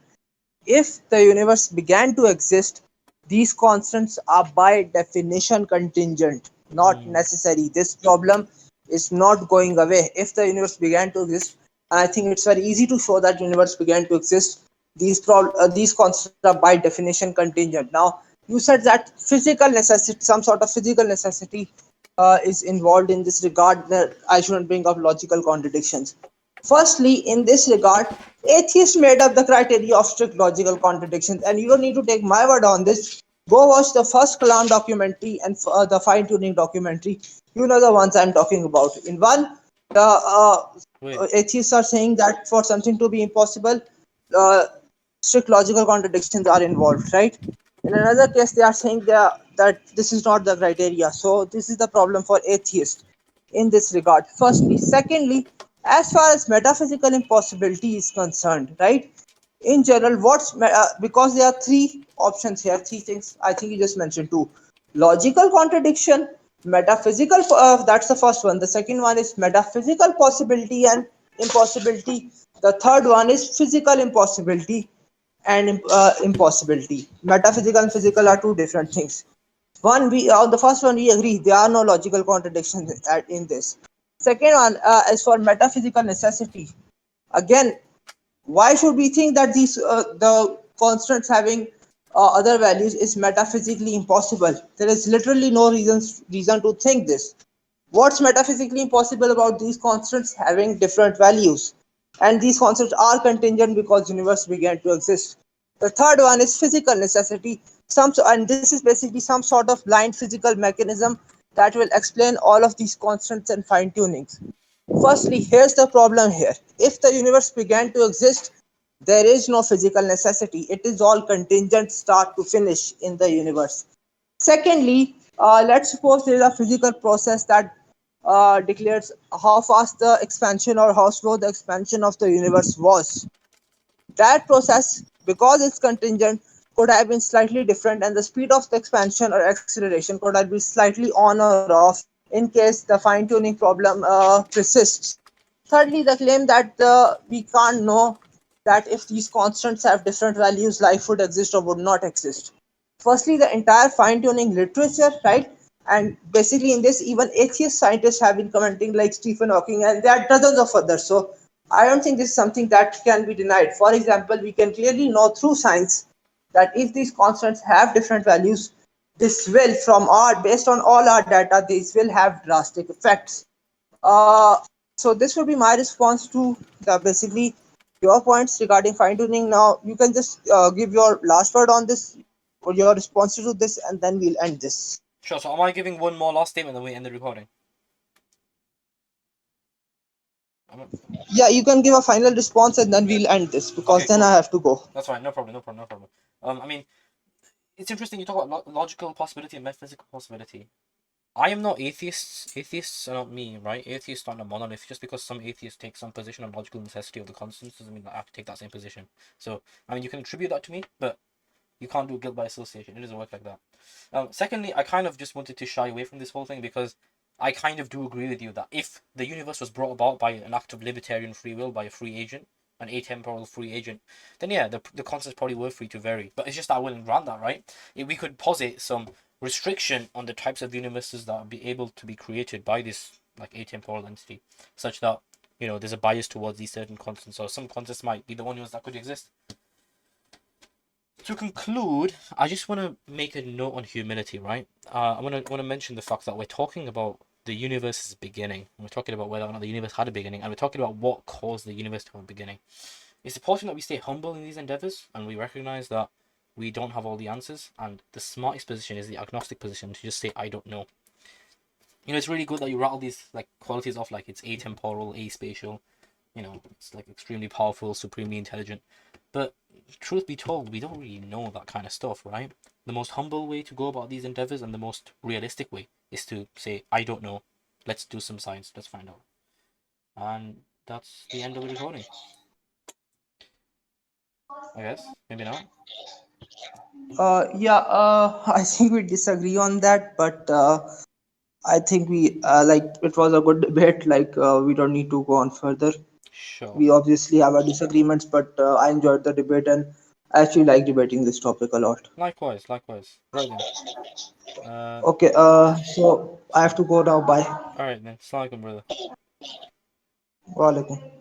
If the universe began to exist, these constants are by definition contingent, not Mm. necessary. This problem is not going away. If the universe began to exist, and I think it's very easy to show that universe began to exist, these constants are by definition contingent. Now, you said that physical necessity, some sort of physical necessity, is involved in this regard. That I shouldn't bring up logical contradictions. Firstly, in this regard, atheists made up the criteria of strict logical contradictions, and you don't need to take my word on this. Go watch the first Kalam documentary and the fine tuning documentary. You know the ones I'm talking about. In one, the Wait. atheists are saying that for something to be impossible, uh, strict logical contradictions are involved, right? In another case, they are saying that this is not the criteria. So this is the problem for atheists in this regard. Firstly, secondly, as far as metaphysical impossibility is concerned, right? In general, because there are three options here, three things. I think you just mentioned two: logical contradiction, metaphysical. That's the first one. The second one is metaphysical possibility and impossibility. The third one is physical impossibility and impossibility. Metaphysical and physical are two different things. One, we on the first one we agree there are no logical contradictions in this. Second one, as for metaphysical necessity, again, why should we think that these the constants having other values is metaphysically impossible? There is literally no reason to think this. What's metaphysically impossible about these constants having different values? And these constants are contingent because universe began to exist. The third one is physical necessity. And this is basically some sort of blind physical mechanism that will explain all of these constants and fine tunings. Firstly, here's the problem here. If the universe began to exist, there is no physical necessity. It is all contingent start to finish in the universe. Secondly, let's suppose there is a physical process that declares how fast the expansion or how slow the expansion of the universe was. That process, because it's contingent, could have been slightly different, and the speed of the expansion or acceleration could have been slightly on or off in case the fine tuning problem persists. Thirdly, the claim that we can't know that if these constants have different values, life would exist or would not exist. Firstly, the entire fine tuning literature, right? And basically, in this, even atheist scientists have been commenting, like Stephen Hawking, and there are dozens of others. So, I don't think this is something that can be denied. For example, we can clearly know through science that if these constants have different values, this will, from our, based on all our data, these will have drastic effects. Uh, so this would be my response to the basically your points regarding fine tuning. Now you can just give your last word on this or your response to this, and then we'll end this. Sure. So am I giving one more last statement, then we end the recording? Yeah, you can give a final response, and then we'll end this because Okay, then I cool. have to go. That's fine. No problem. No problem. No problem. I mean, it's interesting you talk about logical possibility and metaphysical possibility. I am not atheists. Atheists are not me, right? Atheists aren't a monolith. Just because some atheists take some position on logical necessity of the constants doesn't mean that I have to take that same position. So, I mean, you can attribute that to me, but you can't do guilt by association. It doesn't work like that. Secondly, I kind of just wanted to shy away from this whole thing because I kind of do agree with you that if the universe was brought about by an act of libertarian free will by a free agent, an atemporal free agent, then yeah, the concepts probably were free to vary. But it's just that I wouldn't grant that, right? If we could posit some restriction on the types of universes that would be able to be created by this like atemporal entity, such that there's a bias towards these certain constants, or some constants might be the only ones that could exist. To conclude, I just want to make a note on humility, right? I want to mention the fact that we're talking about the universe's beginning. We're talking about whether or not the universe had a beginning, and we're talking about what caused the universe to have a beginning. It's important that we stay humble in these endeavors, and we recognize that we don't have all the answers. And the smartest position is the agnostic position to just say, "I don't know." It's really good that you rattle these like qualities off, like it's atemporal, aspatial. It's like extremely powerful, supremely intelligent. But truth be told, we don't really know that kind of stuff, right? The most humble way to go about these endeavors and the most realistic way is to say, I don't know. Let's do some science. Let's find out. And that's the end of the recording, I guess. Maybe not. Yeah, I think we disagree on that, but I think we like it was a good debate. Like we don't need to go on further. Sure. We obviously have our disagreements, but I enjoyed the debate and I actually like debating this topic a lot. Likewise, likewise. Right then. Uh, Okay, so I have to go now. Bye. all right then. Assalamualaikum, brother. Walaikum.